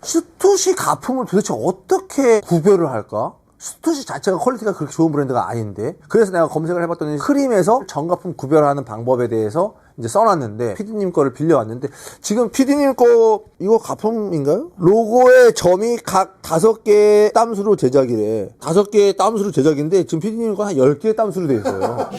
스투시 가품을 도대체 어떻게 구별을 할까? 스투시 자체가 퀄리티가 그렇게 좋은 브랜드가 아닌데, 그래서 내가 검색을 해봤더니 크림에서 정가품 구별하는 방법에 대해서 이제 써놨는데, PD님 거를 빌려왔는데, 지금 PD님 거 이거 가품인가요? 로고의 점이 각 5개의 땀수로 제작이래. 5개의 땀수로 제작인데 지금 PD님 거 한 10개의 땀수로 돼 있어요.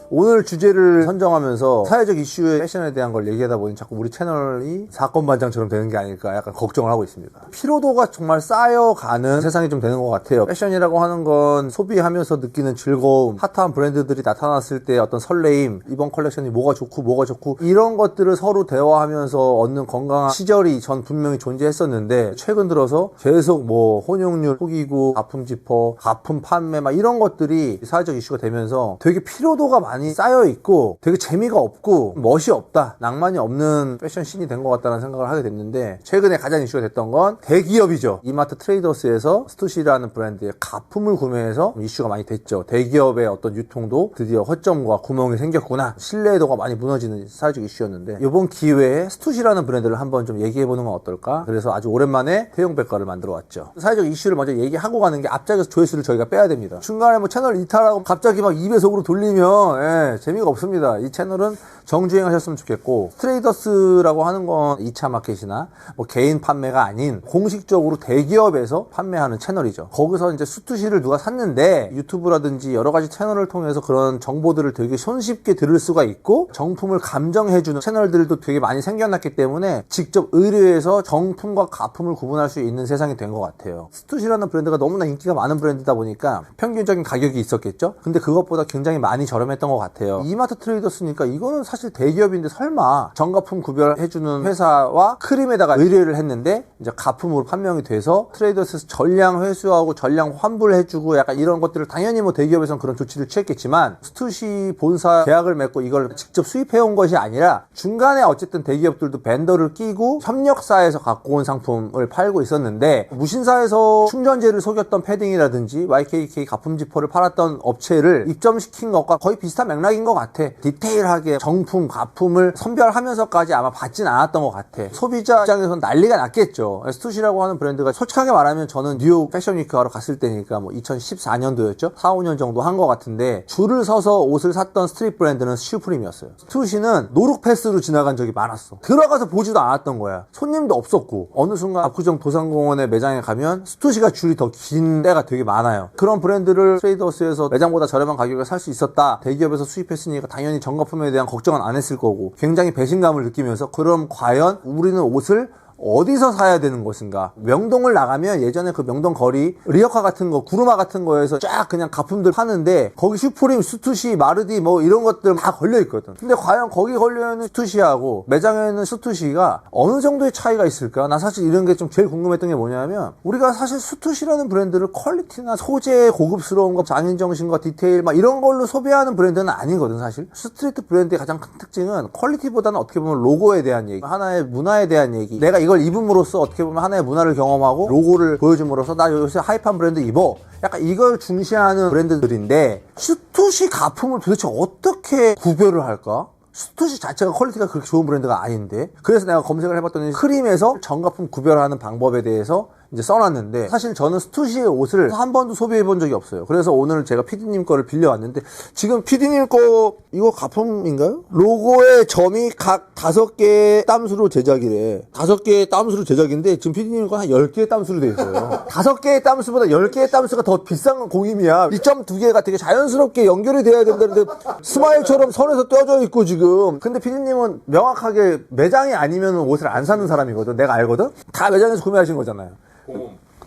오늘 주제를 선정하면서 사회적 이슈의 패션에 대한 걸 얘기하다 보니 자꾸 우리 채널이 사건 반장처럼 되는 게 아닐까 약간 걱정을 하고 있습니다. 피로도가 정말 쌓여가는 세상이 좀 되는 것 같아요. 패션이라고 하는 건 소비하면서 느끼는 즐거움, 핫한 브랜드들이 나타났을 때 어떤 설레임, 이번 컬렉션이 뭐가 좋고 이런 것들을 서로 대화하면서 얻는 건강한 시절이 전 분명히 존재했었는데, 최근 들어서 계속 뭐 혼용률 속이고 가품 지퍼, 가품 판매 막 이런 것들이 사회적 이슈가 되면서 되게 피로도가 많이 쌓여있고 되게 재미가 없고 멋이 없다, 낭만이 없는 패션 씬이 된 것 같다는 생각을 하게 됐는데, 최근에 가장 이슈가 됐던 건 대기업이죠. 이마트 트레이더스에서 스투시라는 브랜드의 가품을 구매해서 이슈가 많이 됐죠. 대기업의 어떤 유통도 드디어 허점과 구멍이 생겼구나, 신뢰도가 많이 무너지는 사회적 이슈였는데, 이번 기회에 스투시라는 브랜드를 한번 좀 얘기해보는 건 어떨까? 그래서 아주 오랜만에 태용백과를 만들어 왔죠. 사회적 이슈를 먼저 얘기하고 가는 게 앞장에서 조회수를 저희가 빼야 됩니다. 중간에 뭐 채널 이탈하고 갑자기 막 2배속으로 돌리면 재미가 없습니다. 이 채널은 정주행하셨으면 좋겠고, 트레이더스라고 하는 건 2차 마켓이나 뭐 개인 판매가 아닌 공식적으로 대기업에서 판매하는 채널이죠. 거기서 이제 스투시를 누가 샀는데 유튜브라든지 여러 가지 채널을 통해서 그런 정보들을 되게 손쉽게 들을 수가 있고, 정품을 감정해주는 채널들도 되게 많이 생겨났기 때문에 직접 의뢰해서 정품과 가품을 구분할 수 있는 세상이 된 것 같아요. 스투시라는 브랜드가 너무나 인기가 많은 브랜드다 보니까 평균적인 가격이 있었겠죠. 근데 그것보다 굉장히 많이 저렴했던 것 같아요. 이마트 트레이더스니까 이거는 사실 대기업인데 설마 정가품 구별해주는 회사와 크림에다가 의뢰를 했는데 이제 가품으로 판명이 돼서 트레이더스에서 전량 회수하고 전량 환불해주고 약간 이런 것들을 당연히 뭐 대기업에서는 그런 조치를 취했겠지만, 스투시 본사 계약을 맺고 이걸 직접 수입해온 것이 아니라 중간에 어쨌든 대기업들도 벤더를 끼고 협력사에서 갖고 온 상품을 팔고 있었는데, 무신사에서 충전재를 속였던 패딩이라든지 YKK 가품 지퍼를 팔았던 업체를 입점시킨 것과 거의 비슷한 맥락인 것 같아. 디테일하게 정품, 가품을 선별하면서까지 아마 받진 않았던 것 같아. 소비자 입장에서는 난리가 났겠죠. 스투시라고 하는 브랜드가 솔직하게 말하면 저는 뉴욕 패션위크 하러 갔을 때니까 뭐 2014년도였죠. 4, 5년 정도 한 것 같은데, 줄을 서서 옷을 샀던 스트릿 브랜드는 슈프림이었어요. 스투시는 노룩 패스로 지나간 적이 많았어. 들어가서 보지도 않았던 거야. 손님도 없었고, 어느 순간 압구정 도산공원의 매장에 가면 스투시가 줄이 더 긴 때가 되게 많아요. 그런 브랜드를 트레이더스에서 매장보다 저렴한 가격에 살 수 있었다, 대기업에서 수입했으니까 당연히 정가품에 대한 걱정은 안 했을 거고, 굉장히 배신감을 느끼면서 그럼 과연 우리는 옷을 어디서 사야 되는 것인가? 명동을 나가면 예전에 그 명동 거리 리어카 같은 거, 구르마 같은 거에서 쫙 그냥 가품들 파는데, 거기 슈프림, 스투시, 마르디 뭐 이런 것들 다 걸려 있거든. 근데 과연 거기 걸려있는 스투시하고 매장에 있는 스투시가 어느 정도의 차이가 있을까? 나 사실 이런 게 좀 제일 궁금했던 게 뭐냐면, 우리가 사실 스투시라는 브랜드를 퀄리티나 소재의 고급스러운 거, 장인 정신과 디테일 막 이런 걸로 소비하는 브랜드는 아니거든. 사실 스트리트 브랜드의 가장 큰 특징은 퀄리티보다는 어떻게 보면 로고에 대한 얘기, 하나의 문화에 대한 얘기, 내가 이걸 입음으로써 어떻게 보면 하나의 문화를 경험하고 로고를 보여줌으로써 나 요새 하이판 브랜드 입어, 약간 이걸 중시하는 브랜드들인데, 스투시 가품을 도대체 어떻게 구별을 할까? 스투시 자체가 퀄리티가 그렇게 좋은 브랜드가 아닌데, 그래서 내가 검색을 해봤더니 크림에서 정가품 구별하는 방법에 대해서 이제 써놨는데, 사실 저는 스투시의 옷을 한 번도 소비해본 적이 없어요. 그래서 오늘 제가 PD님 거를 빌려왔는데, 지금 PD님 거 이거 가품인가요? 로고의 점이 각 5개의 땀수로 제작이래. 5개의 땀수로 제작인데 지금 PD님 거 한 10개의 땀수로 돼 있어요. 5개의 땀수보다 10개의 땀수가 더 비싼 공임이야. 이 점 2개가 되게 자연스럽게 연결이 돼야 된다는데 스마일처럼 선에서 떼어져 있고 지금. 근데 PD님은 명확하게 매장이 아니면 옷을 안 사는 사람이거든. 내가 알거든? 다 매장에서 구매하신 거잖아요.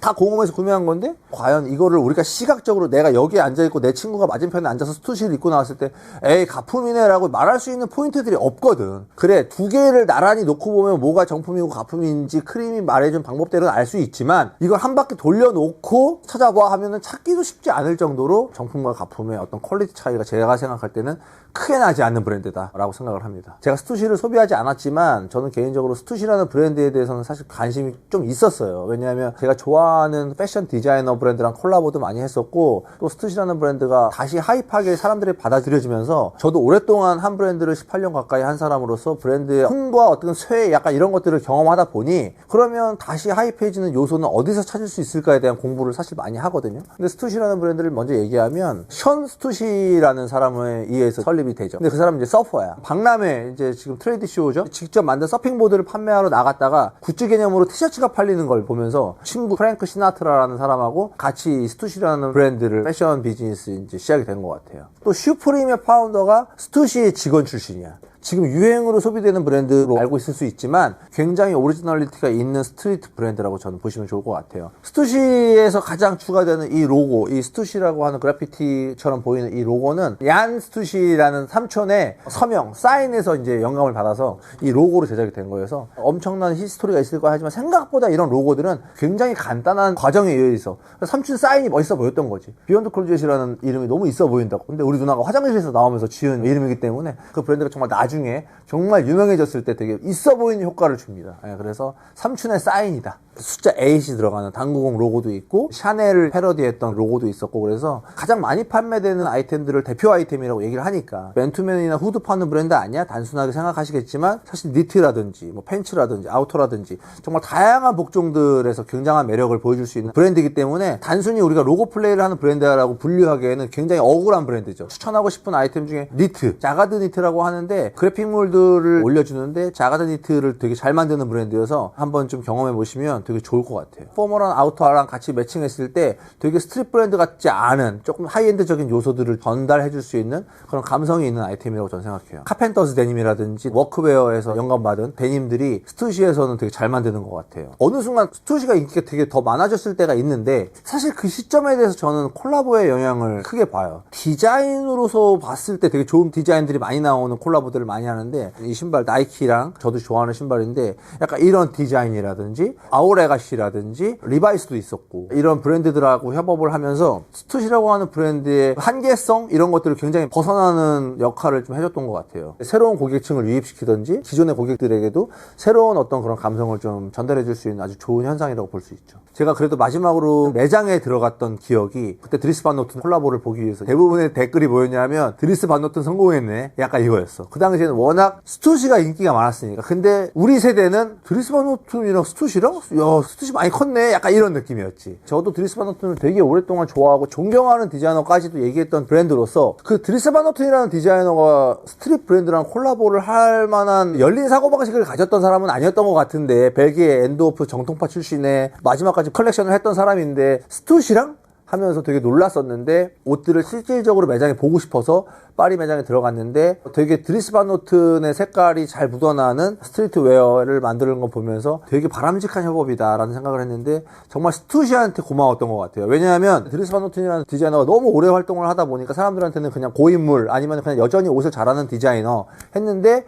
다 공홈에서 구매한 건데, 과연 이거를 우리가 시각적으로 내가 여기에 앉아있고 내 친구가 맞은편에 앉아서 스투시를 입고 나왔을 때 에이 가품이네 라고 말할 수 있는 포인트들이 없거든. 그래, 2개를 나란히 놓고 보면 뭐가 정품이고 가품인지 크림이 말해준 방법대로는 알 수 있지만, 이걸 한 바퀴 돌려놓고 찾아봐 하면은 찾기도 쉽지 않을 정도로 정품과 가품의 어떤 퀄리티 차이가 제가 생각할 때는 크게 나지 않는 브랜드다라고 생각을 합니다. 제가 스투시를 소비하지 않았지만 저는 개인적으로 스투시라는 브랜드에 대해서는 사실 관심이 좀 있었어요. 왜냐하면 제가 좋아하는 패션 디자이너 브랜드랑 콜라보도 많이 했었고, 또 스투시라는 브랜드가 다시 하이파게 사람들이 받아들여지면서 저도 오랫동안 한 브랜드를 18년 가까이 한 사람으로서 브랜드의 흥과 어떤 쇠 약간 이런 것들을 경험하다 보니, 그러면 다시 하이페이지는 요소는 어디서 찾을 수 있을까에 대한 공부를 사실 많이 하거든요. 근데 스투시라는 브랜드를 먼저 얘기하면 션 스투시라는 사람에 의해서 설립이 되죠. 근데 그 사람은 이제 서퍼야. 박람회 이제 지금 트레이드 쇼죠. 직접 만든 서핑보드를 판매하러 나갔다가 굿즈 개념으로 티셔츠가 팔리는 걸 보면서 친구 프랭크 시나트라라는 사람하고 같이 스투시라는 브랜드를 패션 비즈니스 이제 시작이 된 것 같아요. 또 슈프림의 파운더가 스투시의 직원 출신이야. 지금 유행으로 소비되는 브랜드로 알고 있을 수 있지만 굉장히 오리지널리티가 있는 스트리트 브랜드라고 저는 보시면 좋을 것 같아요. 스투시에서 가장 추가되는 이 로고, 이 스투시라고 하는 그래피티처럼 보이는 이 로고는 얀 스투시라는 삼촌의 서명, 사인에서 이제 영감을 받아서 이 로고로 제작이 된 거여서 엄청난 히스토리가 있을 거야 하지만, 생각보다 이런 로고들은 굉장히 간단한 과정에 의해서 삼촌 사인이 멋있어 보였던 거지. 비욘드 클로젯이라는 이름이 너무 있어 보인다고. 근데 우리 누나가 화장실에서 나오면서 지은 이름이기 때문에 그 브랜드가 정말 나중에 정말 유명해졌을 때 되게 있어 보이는 효과를 줍니다. 그래서 삼촌의 사인이다. 숫자 8이 들어가는 당구공 로고도 있고, 샤넬을 패러디했던 로고도 있었고, 그래서 가장 많이 판매되는 아이템들을 대표 아이템이라고 얘기를 하니까, 맨투맨이나 후드 파는 브랜드 아니야? 단순하게 생각하시겠지만 사실 니트라든지 뭐 팬츠라든지 아우터라든지 정말 다양한 복종들에서 굉장한 매력을 보여줄 수 있는 브랜드이기 때문에, 단순히 우리가 로고 플레이를 하는 브랜드라고 분류하기에는 굉장히 억울한 브랜드죠. 추천하고 싶은 아이템 중에 니트, 자가드 니트라고 하는데 그래픽몰들을 올려주는데 자가드 니트를 되게 잘 만드는 브랜드여서 한번 좀 경험해 보시면 되게 좋을 것 같아요. 포멀한 아우터랑 같이 매칭했을 때 되게 스트릿 브랜드 같지 않은 조금 하이엔드적인 요소들을 전달해 줄 수 있는 그런 감성이 있는 아이템이라고 저는 생각해요. 카펜터스 데님이라든지 워크웨어에서 영감받은 데님들이 스투시에서는 되게 잘 만드는 것 같아요. 어느 순간 스투시가 인기가 되게 더 많아졌을 때가 있는데, 사실 그 시점에 대해서 저는 콜라보의 영향을 크게 봐요. 디자인으로서 봤을 때 되게 좋은 디자인들이 많이 나오는 콜라보들을 많이 하는데, 이 신발 나이키랑 저도 좋아하는 신발인데 약간 이런 디자인이라든지 아우레가시라든지 리바이스도 있었고, 이런 브랜드들하고 협업을 하면서 스투시라고 하는 브랜드의 한계성 이런 것들을 굉장히 벗어나는 역할을 좀 해줬던 것 같아요. 새로운 고객층을 유입시키든지 기존의 고객들에게도 새로운 어떤 그런 감성을 좀 전달해 줄 수 있는 아주 좋은 현상이라고 볼 수 있죠. 제가 그래도 마지막으로 매장에 들어갔던 기억이, 그때 드리스 반 노튼 콜라보를 보기 위해서 대부분의 댓글이 뭐였냐면 드리스 반 노튼 성공했네 약간 이거였어. 그 당시에는 워낙 스투시가 인기가 많았으니까. 근데 우리 세대는 드리스 반 노튼이랑 스투시랑 야 스투시 많이 컸네 약간 이런 느낌이었지. 저도 드리스 반 노튼을 되게 오랫동안 좋아하고 존경하는 디자이너까지도 얘기했던 브랜드로서, 그 드리스 반 노튼이라는 디자이너가 스트릿 브랜드랑 콜라보를 할 만한 열린 사고방식을 가졌던 사람은 아니었던 것 같은데, 벨기에 엔드호프 정통파 출신의 마지막까지 컬렉션을 했던 사람인데 스투시랑 하면서 되게 놀랐었는데, 옷들을 실질적으로 매장에 보고 싶어서 파리 매장에 들어갔는데 되게 드리스 반 노튼의 색깔이 잘 묻어나는 스트리트 웨어를 만드는 거 보면서 되게 바람직한 협업이다 라는 생각을 했는데, 정말 스투시한테 고마웠던 것 같아요. 왜냐하면 드리스 반 노튼이라는 디자이너가 너무 오래 활동을 하다 보니까 사람들한테는 그냥 고인물 아니면 그냥 여전히 옷을 잘하는 디자이너 했는데,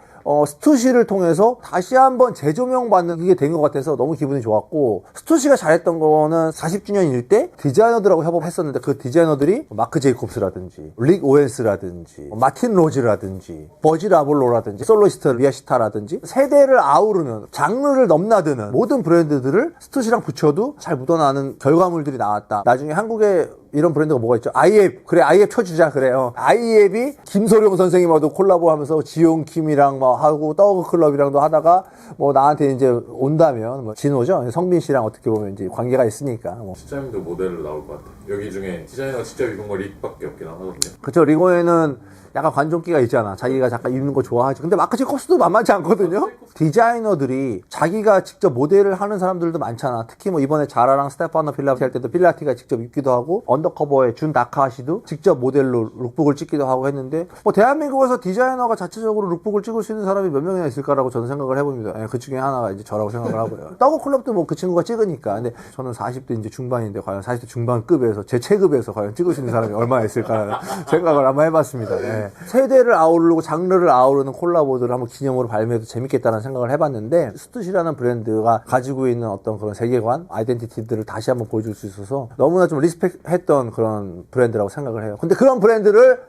스투시를 통해서 다시 한번 재조명받는 그게 된 것 같아서 너무 기분이 좋았고, 스투시가 잘했던 거는 40주년일 때 디자이너들하고 협업했었는데, 그 디자이너들이 마크 제이콥스라든지 릭 오웬스라든지 마틴 로즈라든지 버지 라볼로라든지 솔로시스트 리아시타라든지 세대를 아우르는, 장르를 넘나드는 모든 브랜드들을 스투시랑 붙여도 잘 묻어나는 결과물들이 나왔다. 나중에 한국에 이런 브랜드가 뭐가 있죠? 아이앱. 그래, 아이앱 쳐주자. 그래요. 아이앱이 김소룡 선생님하고도 콜라보하면서 지용킴이랑 뭐 하고 떠그클럽이랑도 하다가 뭐 나한테 이제 온다면 뭐 진호죠? 성빈 씨랑 어떻게 보면 이제 관계가 있으니까. 뭐. 실장님도 모델로 나올 것 같아요. 여기 중에 디자이너가 직접 입은 거 릭밖에 없긴 하거든요. 그쵸. 링오에는 약간 관종기가 있잖아. 자기가 잠깐 입는 거 좋아하지. 근데 마크 제이콥스도 만만치 않거든요. 디자이너들이 자기가 직접 모델을 하는 사람들도 많잖아. 특히 뭐 이번에 자라랑 스테파노 필라티 할 때도 필라티가 직접 입기도 하고, 언더커버의 준 다카시도 직접 모델로 룩북을 찍기도 하고 했는데, 뭐 대한민국에서 디자이너가 자체적으로 룩북을 찍을 수 있는 사람이 몇 명이나 있을까라고 저는 생각을 해봅니다. 그 중에 하나가 이제 저라고 생각을 하고요. 더그클럽도 뭐 그 친구가 찍으니까. 근데 저는 40대 이제 중반인데 과연 40대 중반급에서 제 체급에서 과연 찍을 수 있는 사람이 얼마나 있을까라는 생각을 한번 해봤습니다. 세대를 아우르고 장르를 아우르는 콜라보들을 한번 기념으로 발매해도 재밌겠다는 생각을 해봤는데, 스투시라는 브랜드가 가지고 있는 어떤 그런 세계관, 아이덴티티들을 다시 한번 보여줄 수 있어서 너무나 좀 리스펙했던 그런 브랜드라고 생각을 해요. 근데 그런 브랜드를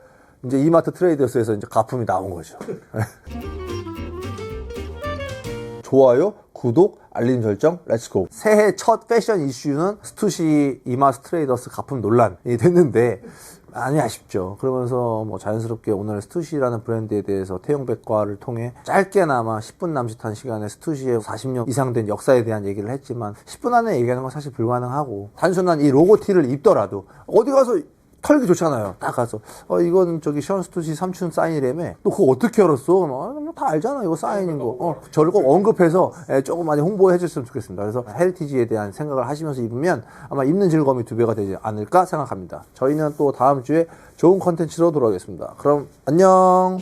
이제 이마트 트레이더스에서 이제 가품이 나온 거죠. 좋아요, 구독, 알림 설정, 렛츠고. 새해 첫 패션 이슈는 스투시 이마트 트레이더스 가품 논란이 됐는데 많이 아쉽죠. 그러면서 뭐 자연스럽게 오늘 스투시라는 브랜드에 대해서 태용백과를 통해 짧게나마 10분 남짓한 시간에 스투시의 40년 이상 된 역사에 대한 얘기를 했지만 10분 안에 얘기하는 건 사실 불가능하고 단순한 이 로고 티를 입더라도 어디 가서 털기 좋잖아요. 딱 가서 이건 저기 션 스투시 삼촌 사인이라며. 너 그거 어떻게 알았어? 다 알잖아 이거 사인인 거. 저를 꼭 언급해서 조금 많이 홍보해 줬으면 좋겠습니다. 그래서 헤리티지에 대한 생각을 하시면서 입으면 아마 입는 즐거움이 2배가 되지 않을까 생각합니다. 저희는 또 다음 주에 좋은 컨텐츠로 돌아오겠습니다. 그럼 안녕.